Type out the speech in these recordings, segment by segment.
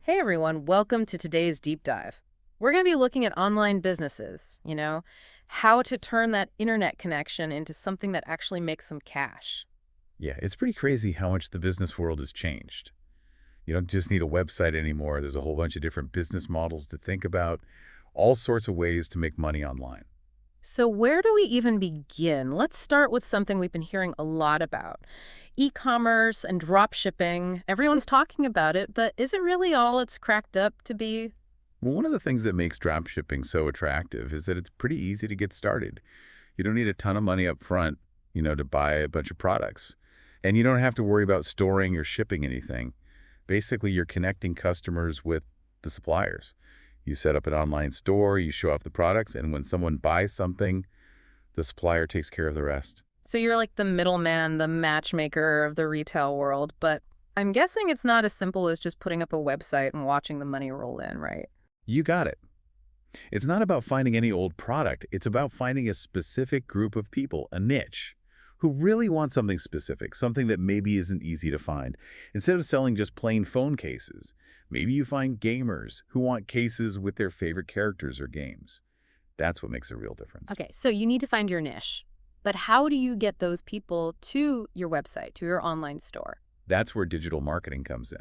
Hey everyone, welcome to today's deep dive. We're going to be looking at online businesses, how to turn that internet connection into something that actually makes some cash. Yeah, it's pretty crazy how much the business world has changed. You don't just need a website anymore. There's a whole bunch of different business models to think about, all sorts of ways to make money online. So, where do we even begin? Let's start with something we've been hearing a lot about e-commerce and drop shipping. Everyone's talking about it, but is it really all it's cracked up to be? Well, one of the things that makes dropshipping so attractive is that it's pretty easy to get started. You don't need a ton of money up front, to buy a bunch of products. And you don't have to worry about storing or shipping anything. Basically, you're connecting customers with the suppliers. You set up an online store, you show off the products, and when someone buys something, the supplier takes care of the rest. So, you're like the middleman, the matchmaker of the retail world, but I'm guessing it's not as simple as just putting up a website and watching the money roll in, right? You got it. It's not about finding any old product. It's about finding a specific group of people, a niche, who really want something specific, something that maybe isn't easy to find. Instead of selling just plain phone cases, maybe you find gamers who want cases with their favorite characters or games. That's what makes a real difference. Okay, so you need to find your niche. But how do you get those people to your website, to your online store? That's where digital marketing comes in.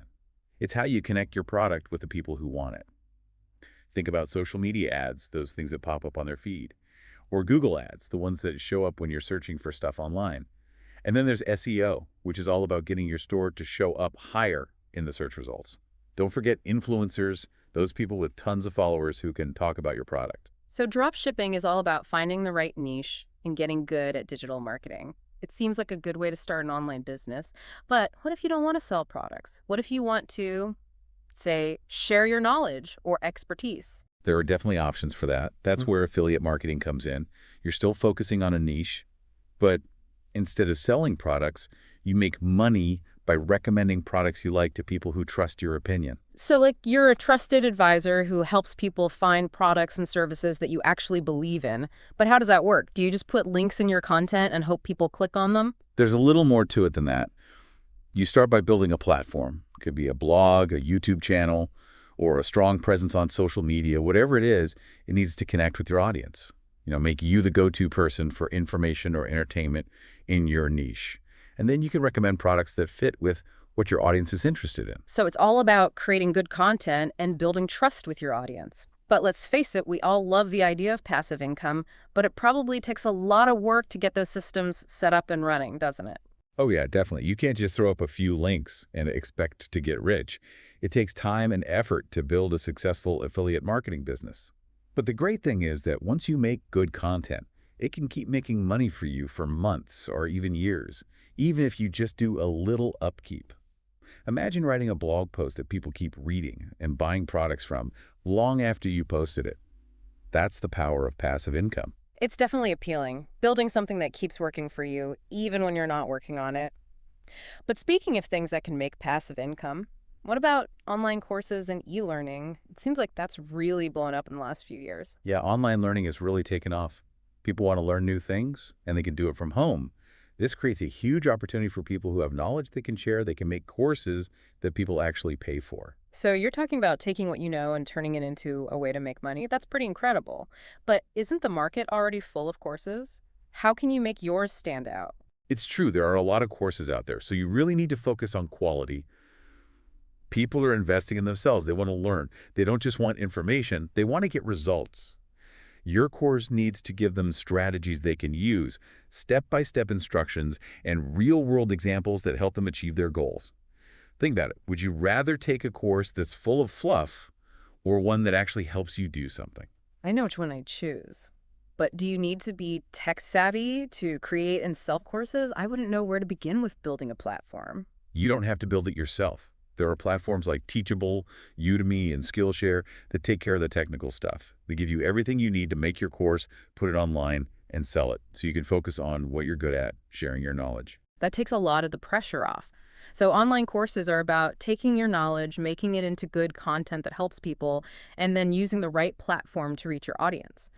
It's how you connect your product with the people who want it. Think about social media ads, those things that pop up on their feed, or Google ads, the ones that show up when you're searching for stuff online. And then there's SEO, which is all about getting your store to show up higher in the search results. Don't forget influencers, those people with tons of followers who can talk about your product. So drop shipping is all about finding the right niche and getting good at digital marketing. It seems like a good way to start an online business. But what if you don't want to sell products? What if you want to, say, share your knowledge or expertise? There are definitely options for that. That's where affiliate marketing comes in. You're still focusing on a niche, but instead of selling products, you make money by recommending products you like to people who trust your opinion. So, like, you're a trusted advisor who helps people find products and services that you actually believe in. But how does that work? Do you just put links in your content and hope people click on them? There's a little more to it than that. You start by building a platform. It could be a blog, a YouTube channel, or a strong presence on social media. Whatever it is, it needs to connect with your audience. Make you the go-to person for information or entertainment in your niche. And then you can recommend products that fit with what your audience is interested in. So, it's all about creating good content and building trust with your audience. But let's face it, we all love the idea of passive income, but it probably takes a lot of work to get those systems set up and running, doesn't it? Oh yeah, definitely. You can't just throw up a few links and expect to get rich. It takes time and effort to build a successful affiliate marketing business. But the great thing is that once you make good content, it can keep making money for you for months or even years, even if you just do a little upkeep. Imagine writing a blog post that people keep reading and buying products from long after you posted it. That's the power of passive income. It's definitely appealing, building something that keeps working for you, even when you're not working on it. But speaking of things that can make passive income, what about online courses and e-learning? It seems like that's really blown up in the last few years. Yeah, online learning has really taken off. People want to learn new things, and they can do it from home. This creates a huge opportunity for people who have knowledge they can share. They can make courses that people actually pay for. So you're talking about taking what you know and turning it into a way to make money. That's pretty incredible. But isn't the market already full of courses? How can you make yours stand out? It's true, there are a lot of courses out there, so you really need to focus on quality. People are investing in themselves. They want to learn. They don't just want information. They want to get results. Your course needs to give them strategies they can use, step-by-step instructions, and real-world examples that help them achieve their goals. Think about it. Would you rather take a course that's full of fluff or one that actually helps you do something? I know which one I'd choose. But do you need to be tech savvy to create and sell courses? I wouldn't know where to begin with building a platform. You don't have to build it yourself. There are platforms like Teachable, Udemy, and Skillshare that take care of the technical stuff. They give you everything you need to make your course, put it online, and sell it, so you can focus on what you're good at, sharing your knowledge. That takes a lot of the pressure off. So online courses are about taking your knowledge, making it into good content that helps people, and then using the right platform to reach your audience.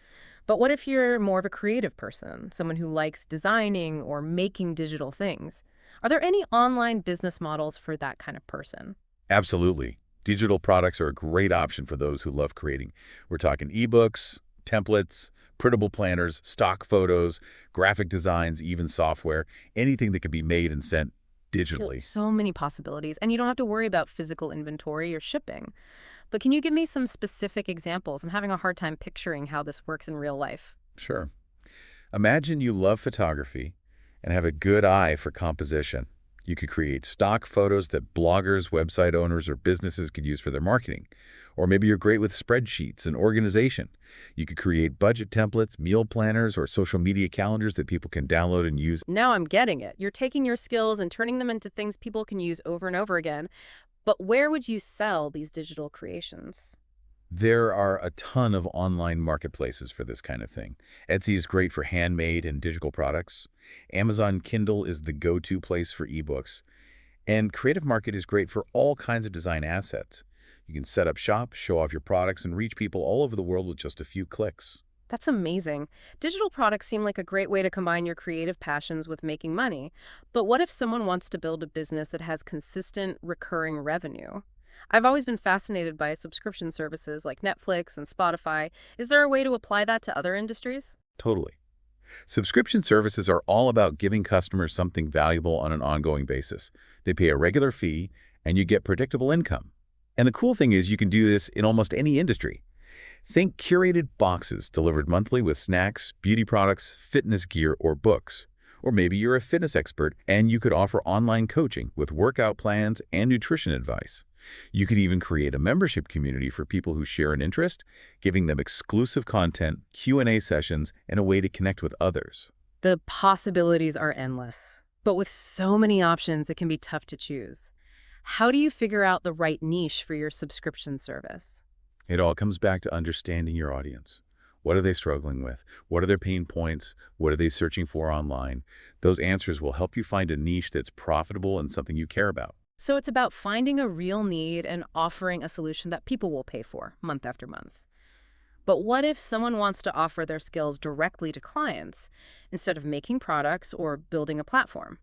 But what if you're more of a creative person, someone who likes designing or making digital things? Are there any online business models for that kind of person? Absolutely. Digital products are a great option for those who love creating. We're talking ebooks, templates, printable planners, stock photos, graphic designs, even software, anything that can be made and sent digitally. So many possibilities, and you don't have to worry about physical inventory or shipping. But can you give me some specific examples? I'm having a hard time picturing how this works in real life. Sure. Imagine you love photography and have a good eye for composition. You could create stock photos that bloggers, website owners, or businesses could use for their marketing. Or maybe you're great with spreadsheets and organization. You could create budget templates, meal planners, or social media calendars that people can download and use. Now I'm getting it. You're taking your skills and turning them into things people can use over and over again. But where would you sell these digital creations? There are a ton of online marketplaces for this kind of thing. Etsy is great for handmade and digital products. Amazon Kindle is the go-to place for ebooks. And Creative Market is great for all kinds of design assets. You can set up shop, show off your products, and reach people all over the world with just a few clicks. That's amazing. Digital products seem like a great way to combine your creative passions with making money. But what if someone wants to build a business that has consistent, recurring revenue? I've always been fascinated by subscription services like Netflix and Spotify. Is there a way to apply that to other industries? Totally. Subscription services are all about giving customers something valuable on an ongoing basis. They pay a regular fee, and you get predictable income. And the cool thing is you can do this in almost any industry. Think curated boxes delivered monthly with snacks, beauty products, fitness gear, or books. Or maybe you're a fitness expert and you could offer online coaching with workout plans and nutrition advice. You could even create a membership community for people who share an interest, giving them exclusive content, Q&A sessions, and a way to connect with others. The possibilities are endless. But with so many options, it can be tough to choose. How do you figure out the right niche for your subscription service? It all comes back to understanding your audience. What are they struggling with? What are their pain points? What are they searching for online? Those answers will help you find a niche that's profitable and something you care about. So it's about finding a real need and offering a solution that people will pay for month after month. But what if someone wants to offer their skills directly to clients instead of making products or building a platform?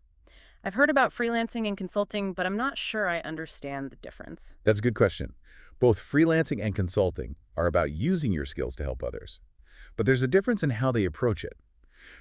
I've heard about freelancing and consulting, but I'm not sure I understand the difference. That's a good question. Both freelancing and consulting are about using your skills to help others. But there's a difference in how they approach it.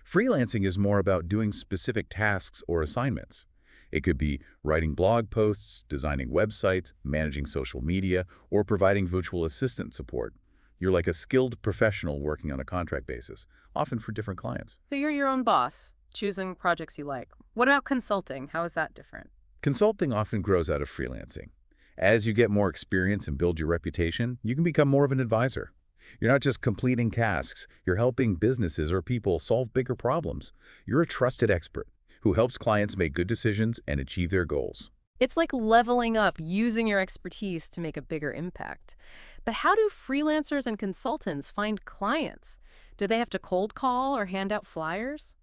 Freelancing is more about doing specific tasks or assignments. It could be writing blog posts, designing websites, managing social media, or providing virtual assistant support. You're like a skilled professional working on a contract basis, often for different clients. So you're your own boss, choosing projects you like. What about consulting? How is that different? Consulting often grows out of freelancing. As you get more experience and build your reputation, you can become more of an advisor. You're not just completing tasks, you're helping businesses or people solve bigger problems. You're a trusted expert who helps clients make good decisions and achieve their goals. It's like leveling up, using your expertise to make a bigger impact. But how do freelancers and consultants find clients? Do they have to cold call or hand out flyers?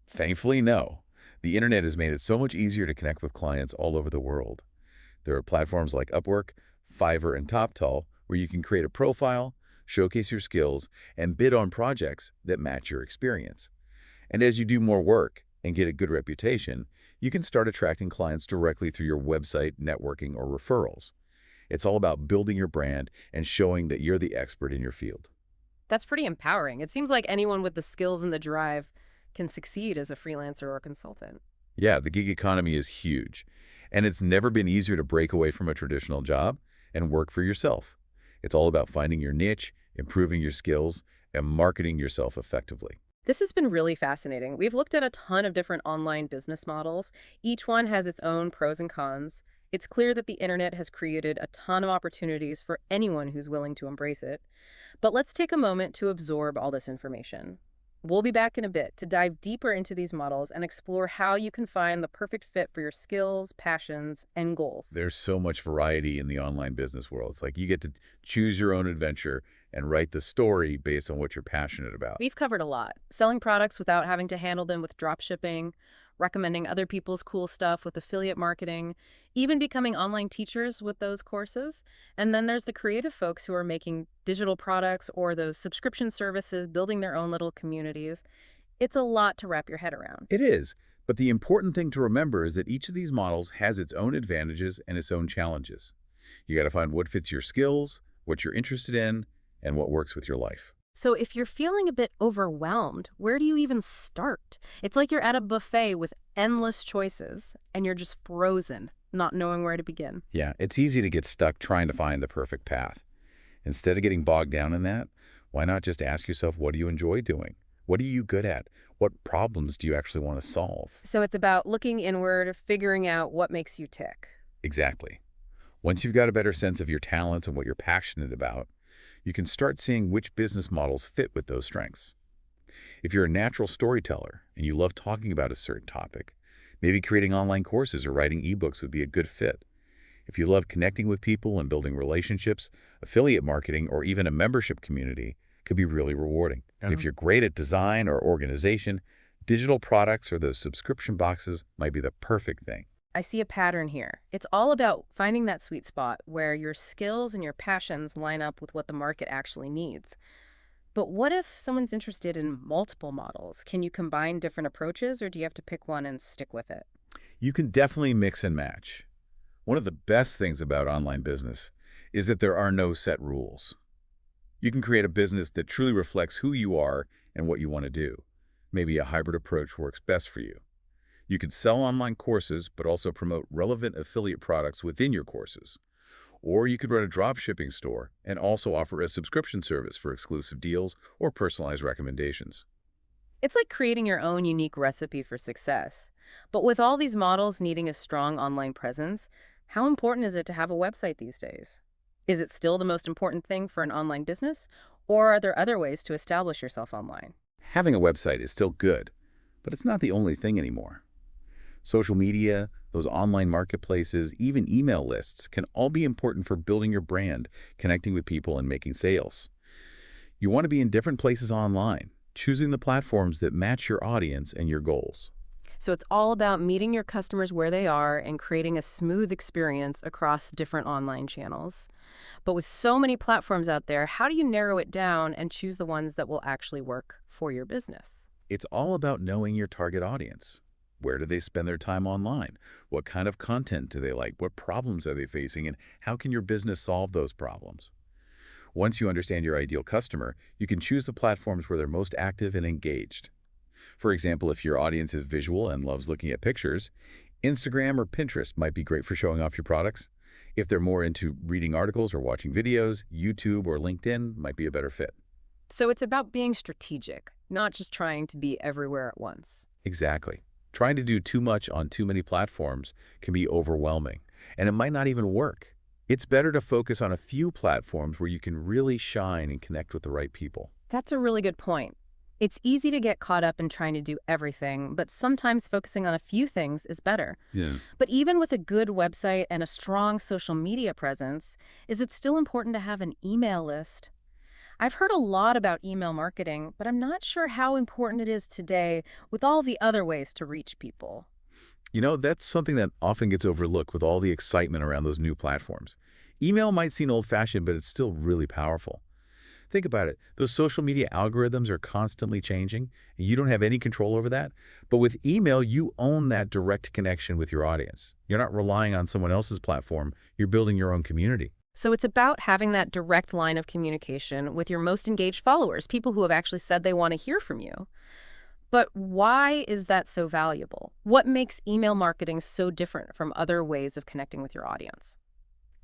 Thankfully, no. The internet has made it so much easier to connect with clients all over the world. There are platforms like Upwork, Fiverr, and TopTal where you can create a profile, showcase your skills, and bid on projects that match your experience. And as you do more work and get a good reputation, you can start attracting clients directly through your website, networking, or referrals. It's all about building your brand and showing that you're the expert in your field. That's pretty empowering. It seems like anyone with the skills and the drive can succeed as a freelancer or consultant. Yeah, the gig economy is huge, and it's never been easier to break away from a traditional job and work for yourself. It's all about finding your niche, improving your skills, and marketing yourself effectively. This has been really fascinating. We've looked at a ton of different online business models. Each one has its own pros and cons. It's clear that the internet has created a ton of opportunities for anyone who's willing to embrace it. But let's take a moment to absorb all this information. We'll be back in a bit to dive deeper into these models and explore how you can find the perfect fit for your skills, passions, and goals. There's so much variety in the online business world. It's like you get to choose your own adventure and write the story based on what you're passionate about. We've covered a lot. Selling products without having to handle them with dropshipping, recommending other people's cool stuff with affiliate marketing, even becoming online teachers with those courses. And then there's the creative folks who are making digital products or those subscription services, building their own little communities. It's a lot to wrap your head around. It is, but the important thing to remember is that each of these models has its own advantages and its own challenges. You got to find what fits your skills, what you're interested in, and what works with your life. So if you're feeling a bit overwhelmed, where do you even start? It's like you're at a buffet with endless choices and you're just frozen, not knowing where to begin. Yeah, it's easy to get stuck trying to find the perfect path. Instead of getting bogged down in that, why not just ask yourself, what do you enjoy doing? What are you good at? What problems do you actually want to solve? So it's about looking inward, figuring out what makes you tick. Exactly. Once you've got a better sense of your talents and what you're passionate about, you can start seeing which business models fit with those strengths. If you're a natural storyteller and you love talking about a certain topic, maybe creating online courses or writing ebooks would be a good fit. If you love connecting with people and building relationships, affiliate marketing, or even a membership community could be really rewarding. And if you're great at design or organization, digital products or those subscription boxes might be the perfect thing. I see a pattern here. It's all about finding that sweet spot where your skills and your passions line up with what the market actually needs. But what if someone's interested in multiple models? Can you combine different approaches or do you have to pick one and stick with it? You can definitely mix and match. One of the best things about online business is that there are no set rules. You can create a business that truly reflects who you are and what you want to do. Maybe a hybrid approach works best for you. You could sell online courses, but also promote relevant affiliate products within your courses. Or you could run a dropshipping store and also offer a subscription service for exclusive deals or personalized recommendations. It's like creating your own unique recipe for success. But with all these models needing a strong online presence, how important is it to have a website these days? Is it still the most important thing for an online business? Or are there other ways to establish yourself online? Having a website is still good, but it's not the only thing anymore. Social media, those online marketplaces, even email lists can all be important for building your brand, connecting with people, and making sales. You want to be in different places online, choosing the platforms that match your audience and your goals. So it's all about meeting your customers where they are and creating a smooth experience across different online channels. But with so many platforms out there, how do you narrow it down and choose the ones that will actually work for your business? It's all about knowing your target audience. Where do they spend their time online? What kind of content do they like? What problems are they facing? And how can your business solve those problems? Once you understand your ideal customer, you can choose the platforms where they're most active and engaged. For example, if your audience is visual and loves looking at pictures, Instagram or Pinterest might be great for showing off your products. If they're more into reading articles or watching videos, YouTube or LinkedIn might be a better fit. So it's about being strategic, not just trying to be everywhere at once. Exactly. Trying to do too much on too many platforms can be overwhelming, and it might not even work. It's better to focus on a few platforms where you can really shine and connect with the right people. That's a really good point. It's easy to get caught up in trying to do everything, but sometimes focusing on a few things is better. Yeah. But even with a good website and a strong social media presence, is it still important to have an email list? I've heard a lot about email marketing, but I'm not sure how important it is today with all the other ways to reach people. That's something that often gets overlooked with all the excitement around those new platforms. Email might seem old-fashioned, but it's still really powerful. Think about it. Those social media algorithms are constantly changing, and you don't have any control over that. But with email, you own that direct connection with your audience. You're not relying on someone else's platform. You're building your own community. So it's about having that direct line of communication with your most engaged followers, people who have actually said they want to hear from you. But why is that so valuable? What makes email marketing so different from other ways of connecting with your audience?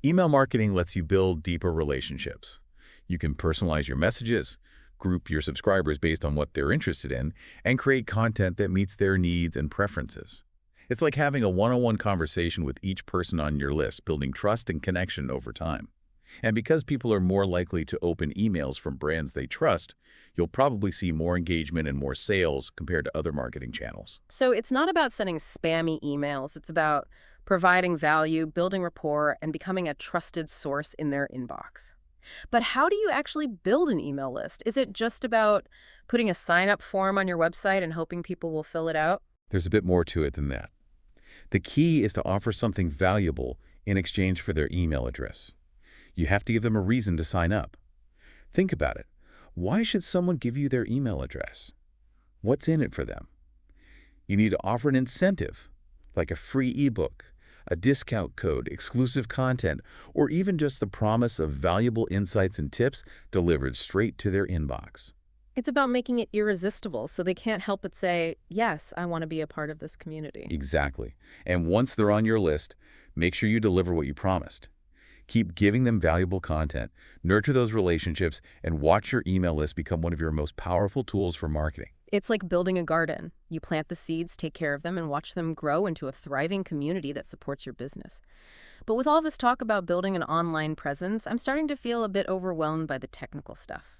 Email marketing lets you build deeper relationships. You can personalize your messages, group your subscribers based on what they're interested in, and create content that meets their needs and preferences. It's like having a one-on-one conversation with each person on your list, building trust and connection over time. And because people are more likely to open emails from brands they trust, you'll probably see more engagement and more sales compared to other marketing channels. So it's not about sending spammy emails. It's about providing value, building rapport, and becoming a trusted source in their inbox. But how do you actually build an email list? Is it just about putting a sign-up form on your website and hoping people will fill it out? There's a bit more to it than that. The key is to offer something valuable in exchange for their email address. You have to give them a reason to sign up. Think about it. Why should someone give you their email address? What's in it for them? You need to offer an incentive, like a free ebook, A discount code, exclusive content, or even just the promise of valuable insights and tips delivered straight to their inbox. It's about making it irresistible so they can't help but say, yes, I want to be a part of this community. Exactly. And once they're on your list, make sure you deliver what you promised. Keep giving them valuable content, nurture those relationships, and watch your email list become one of your most powerful tools for marketing. It's like building a garden. You plant the seeds, take care of them, and watch them grow into a thriving community that supports your business. But with all this talk about building an online presence, I'm starting to feel a bit overwhelmed by the technical stuff.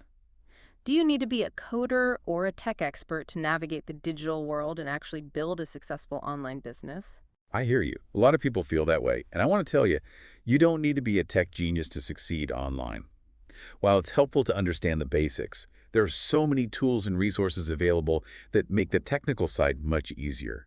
Do you need to be a coder or a tech expert to navigate the digital world and actually build a successful online business? I hear you. A lot of people feel that way. And I want to tell you, you don't need to be a tech genius to succeed online. While it's helpful to understand the basics, there are so many tools and resources available that make the technical side much easier.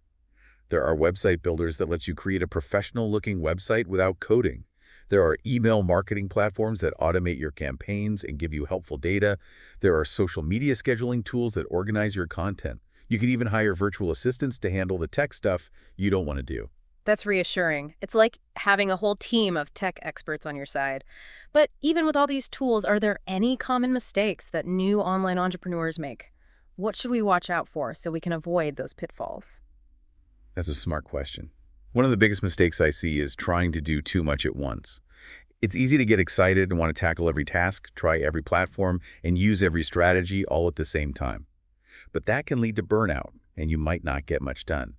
There are website builders that lets you create a professional-looking website without coding. There are email marketing platforms that automate your campaigns and give you helpful data. There are social media scheduling tools that organize your content. You can even hire virtual assistants to handle the tech stuff you don't want to do. That's reassuring. It's like having a whole team of tech experts on your side. But even with all these tools, are there any common mistakes that new online entrepreneurs make? What should we watch out for so we can avoid those pitfalls? That's a smart question. One of the biggest mistakes I see is trying to do too much at once. It's easy to get excited and want to tackle every task, try every platform, and use every strategy all at the same time. But that can lead to burnout, and you might not get much done.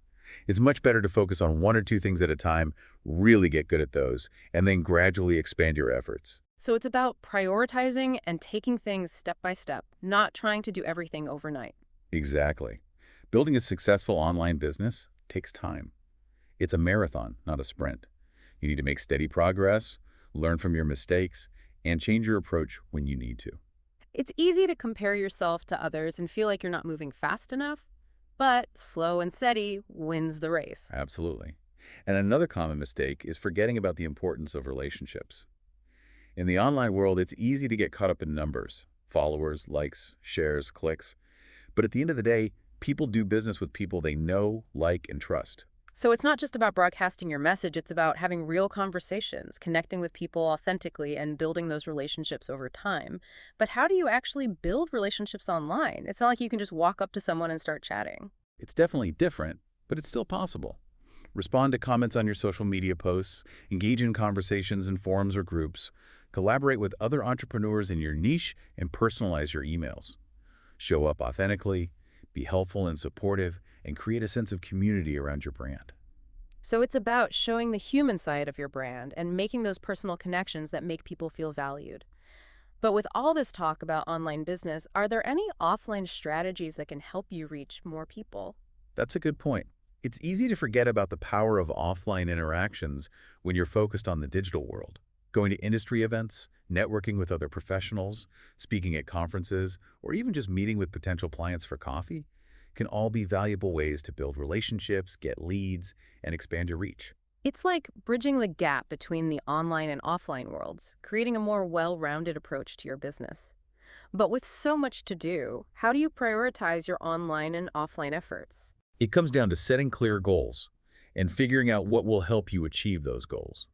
It's much better to focus on one or two things at a time, really get good at those, and then gradually expand your efforts. So it's about prioritizing and taking things step by step, not trying to do everything overnight. Exactly. Building a successful online business takes time. It's a marathon, not a sprint. You need to make steady progress, learn from your mistakes, and change your approach when you need to. It's easy to compare yourself to others and feel like you're not moving fast enough, but slow and steady wins the race. Absolutely. And another common mistake is forgetting about the importance of relationships. In the online world, it's easy to get caught up in numbers, followers, likes, shares, clicks. But at the end of the day, people do business with people they know, like, and trust. So it's not just about broadcasting your message, it's about having real conversations, connecting with people authentically, and building those relationships over time. But how do you actually build relationships online? It's not like you can just walk up to someone and start chatting. It's definitely different, but it's still possible. Respond to comments on your social media posts, engage in conversations in forums or groups, collaborate with other entrepreneurs in your niche, and personalize your emails. Show up authentically, be helpful and supportive, and create a sense of community around your brand. So it's about showing the human side of your brand and making those personal connections that make people feel valued. But with all this talk about online business, are there any offline strategies that can help you reach more people? That's a good point. It's easy to forget about the power of offline interactions when you're focused on the digital world. Going to industry events, networking with other professionals, speaking at conferences, or even just meeting with potential clients for coffee can all be valuable ways to build relationships, get leads, and expand your reach. It's like bridging the gap between the online and offline worlds, creating a more well-rounded approach to your business. But with so much to do, how do you prioritize your online and offline efforts? It comes down to setting clear goals and figuring out what will help you achieve those goals.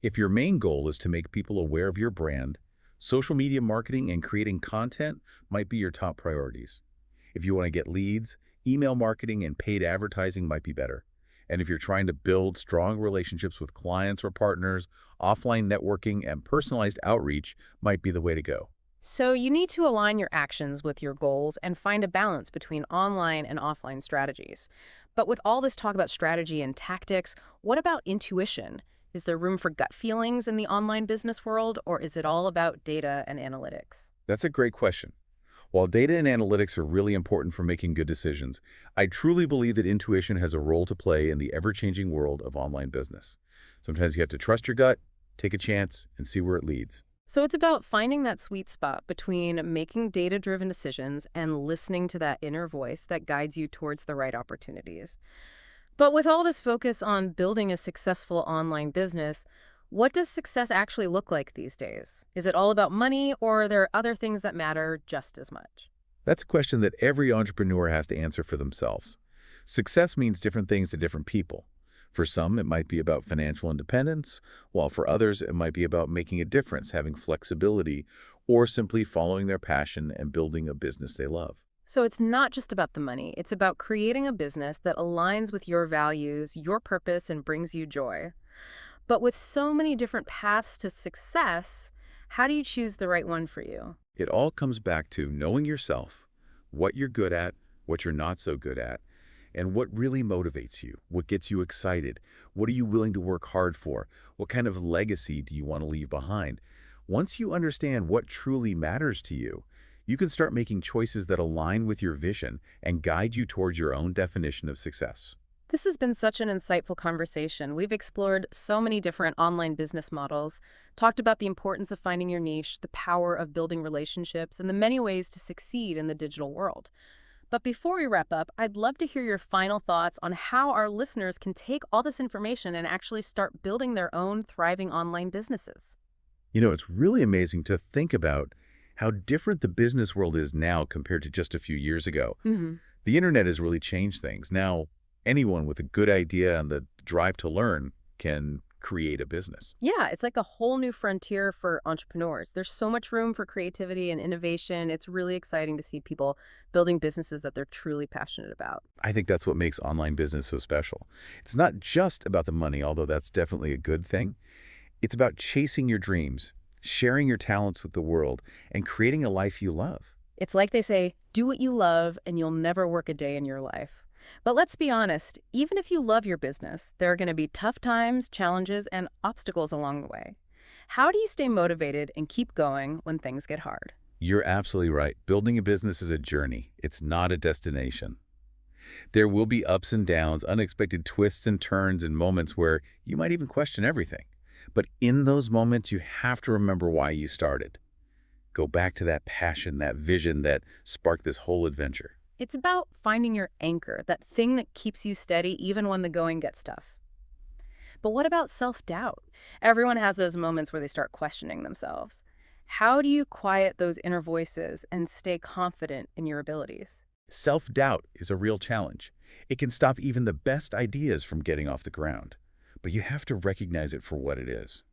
If your main goal is to make people aware of your brand, social media marketing and creating content might be your top priorities. If you want to get leads, email marketing and paid advertising might be better. And if you're trying to build strong relationships with clients or partners, offline networking and personalized outreach might be the way to go. So you need to align your actions with your goals and find a balance between online and offline strategies. But with all this talk about strategy and tactics, what about intuition? Is there room for gut feelings in the online business world, or is it all about data and analytics? That's a great question. While data and analytics are really important for making good decisions, I truly believe that intuition has a role to play in the ever-changing world of online business. Sometimes you have to trust your gut, take a chance, and see where it leads. So it's about finding that sweet spot between making data-driven decisions and listening to that inner voice that guides you towards the right opportunities. But with all this focus on building a successful online business, what does success actually look like these days? Is it all about money, or are there other things that matter just as much? That's a question that every entrepreneur has to answer for themselves. Success means different things to different people, For some, it might be about financial independence, while for others, it might be about making a difference, having flexibility, or simply following their passion and building a business they love. So it's not just about the money. It's about creating a business that aligns with your values, your purpose, and brings you joy. But with so many different paths to success, how do you choose the right one for you? It all comes back to knowing yourself, what you're good at, what you're not so good at, and what really motivates you, what gets you excited, what are you willing to work hard for, what kind of legacy do you want to leave behind. Once you understand what truly matters to you, you can start making choices that align with your vision and guide you towards your own definition of success. This has been such an insightful conversation. We've explored so many different online business models, talked about the importance of finding your niche, the power of building relationships, and the many ways to succeed in the digital world. But before we wrap up, I'd love to hear your final thoughts on how our listeners can take all this information and actually start building their own thriving online businesses. It's really amazing to think about how different the business world is now compared to just a few years ago. Hmm. The internet has really changed things. Now, anyone with a good idea and the drive to learn can create a business. Yeah, it's like a whole new frontier for entrepreneurs. There's so much room for creativity and innovation. It's really exciting to see people building businesses that they're truly passionate about. I think that's what makes online business so special. It's not just about the money, although that's definitely a good thing. It's about chasing your dreams, sharing your talents with the world, and creating a life you love. It's like they say, do what you love and you'll never work a day in your life. But let's be honest, even if you love your business, there are going to be tough times, challenges, and obstacles along the way. How do you stay motivated and keep going when things get hard? You're absolutely right. Building a business is a journey. It's not a destination. There will be ups and downs, unexpected twists and turns, and moments where you might even question everything. But in those moments, you have to remember why you started. Go back to that passion, that vision that sparked this whole adventure. It's about finding your anchor, that thing that keeps you steady even when the going gets tough. But what about self-doubt? Everyone has those moments where they start questioning themselves. How do you quiet those inner voices and stay confident in your abilities? Self-doubt is a real challenge. It can stop even the best ideas from getting off the ground. But you have to recognize it for what it is.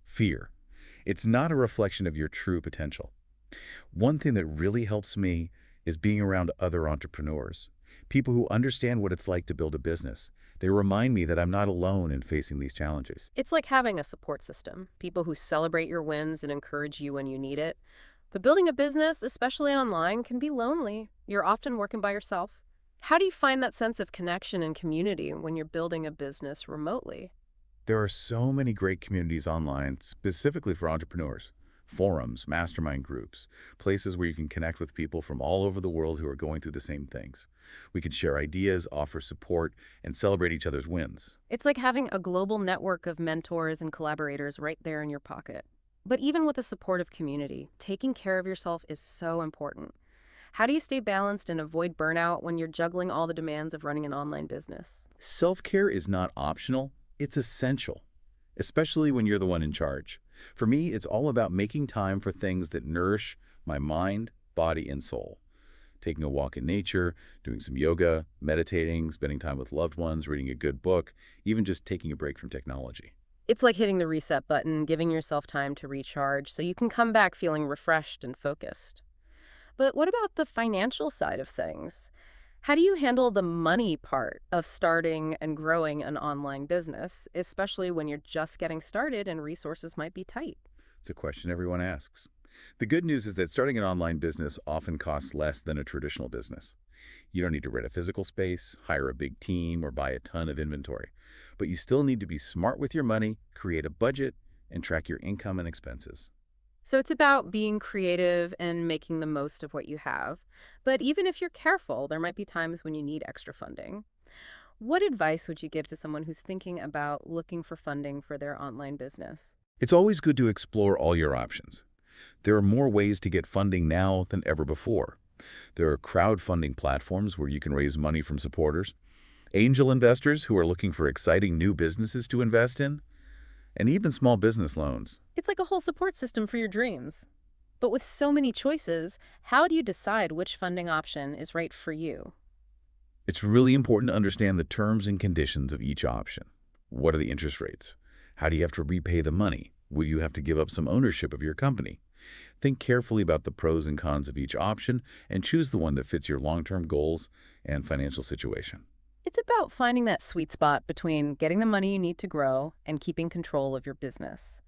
Fear. It's not a reflection of your true potential. One thing that really helps me is being around other entrepreneurs, people who understand what it's like to build a business. They remind me that I'm not alone in facing these challenges. It's like having a support system, people who celebrate your wins and encourage you when you need it. But building a business, especially online, can be lonely. You're often working by yourself. How do you find that sense of connection and community when you're building a business remotely? There are so many great communities online, specifically for entrepreneurs. Forums, mastermind groups, places where you can connect with people from all over the world who are going through the same things. We can share ideas, offer support, and celebrate each other's wins. It's like having a global network of mentors and collaborators right there in your pocket. But even with a supportive community, taking care of yourself is so important. How do you stay balanced and avoid burnout when you're juggling all the demands of running an online business? Self-care is not optional, it's essential, especially when you're the one in charge. For me, it's all about making time for things that nourish my mind, body, and soul. Taking a walk in nature, doing some yoga, meditating, spending time with loved ones, reading a good book, even just taking a break from technology. It's like hitting the reset button, giving yourself time to recharge so you can come back feeling refreshed and focused. But what about the financial side of things? How do you handle the money part of starting and growing an online business, especially when you're just getting started and resources might be tight? It's a question everyone asks. The good news is that starting an online business often costs less than a traditional business. You don't need to rent a physical space, hire a big team, or buy a ton of inventory. But you still need to be smart with your money, create a budget, and track your income and expenses. So it's about being creative and making the most of what you have. But even if you're careful, there might be times when you need extra funding. What advice would you give to someone who's thinking about looking for funding for their online business? It's always good to explore all your options. There are more ways to get funding now than ever before. There are crowdfunding platforms where you can raise money from supporters, angel investors who are looking for exciting new businesses to invest in, and even small business loans. It's like a whole support system for your dreams. But with so many choices, how do you decide which funding option is right for you? It's really important to understand the terms and conditions of each option. What are the interest rates? How do you have to repay the money? Will you have to give up some ownership of your company? Think carefully about the pros and cons of each option and choose the one that fits your long-term goals and financial situation. It's about finding that sweet spot between getting the money you need to grow and keeping control of your business.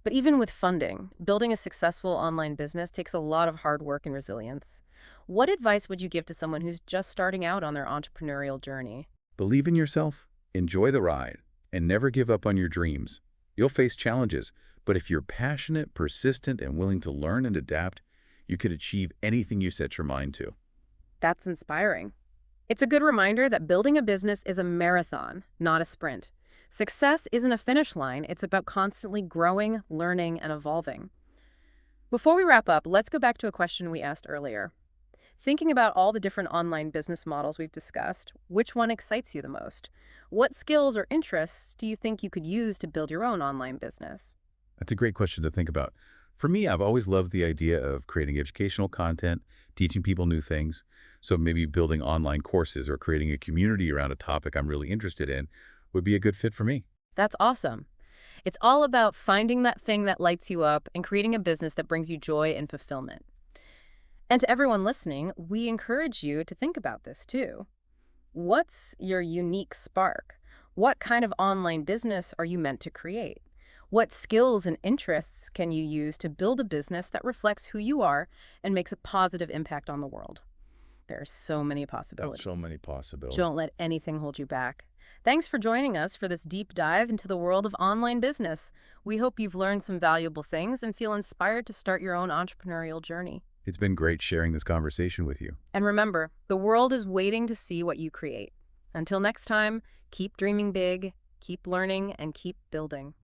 But even with funding, building a successful online business takes a lot of hard work and resilience. What advice would you give to someone who's just starting out on their entrepreneurial journey? Believe in yourself, enjoy the ride, and never give up on your dreams. You'll face challenges, but if you're passionate, persistent, and willing to learn and adapt, you can achieve anything you set your mind to. That's inspiring. It's a good reminder that building a business is a marathon, not a sprint. Success isn't a finish line, it's about constantly growing, learning, and evolving. Before we wrap up, let's go back to a question we asked earlier. Thinking about all the different online business models we've discussed, which one excites you the most? What skills or interests do you think you could use to build your own online business? That's a great question to think about. For me, I've always loved the idea of creating educational content, teaching people new things. So maybe building online courses or creating a community around a topic I'm really interested in would be a good fit for me. That's awesome. It's all about finding that thing that lights you up and creating a business that brings you joy and fulfillment. And to everyone listening, we encourage you to think about this too. What's your unique spark? What kind of online business are you meant to create? What skills and interests can you use to build a business that reflects who you are and makes a positive impact on the world? There are so many That's possibilities. so many possibilities. Don't let anything hold you back. Thanks for joining us for this deep dive into the world of online business. We hope you've learned some valuable things and feel inspired to start your own entrepreneurial journey. It's been great sharing this conversation with you. And remember, the world is waiting to see what you create. Until next time, keep dreaming big, keep learning, and keep building.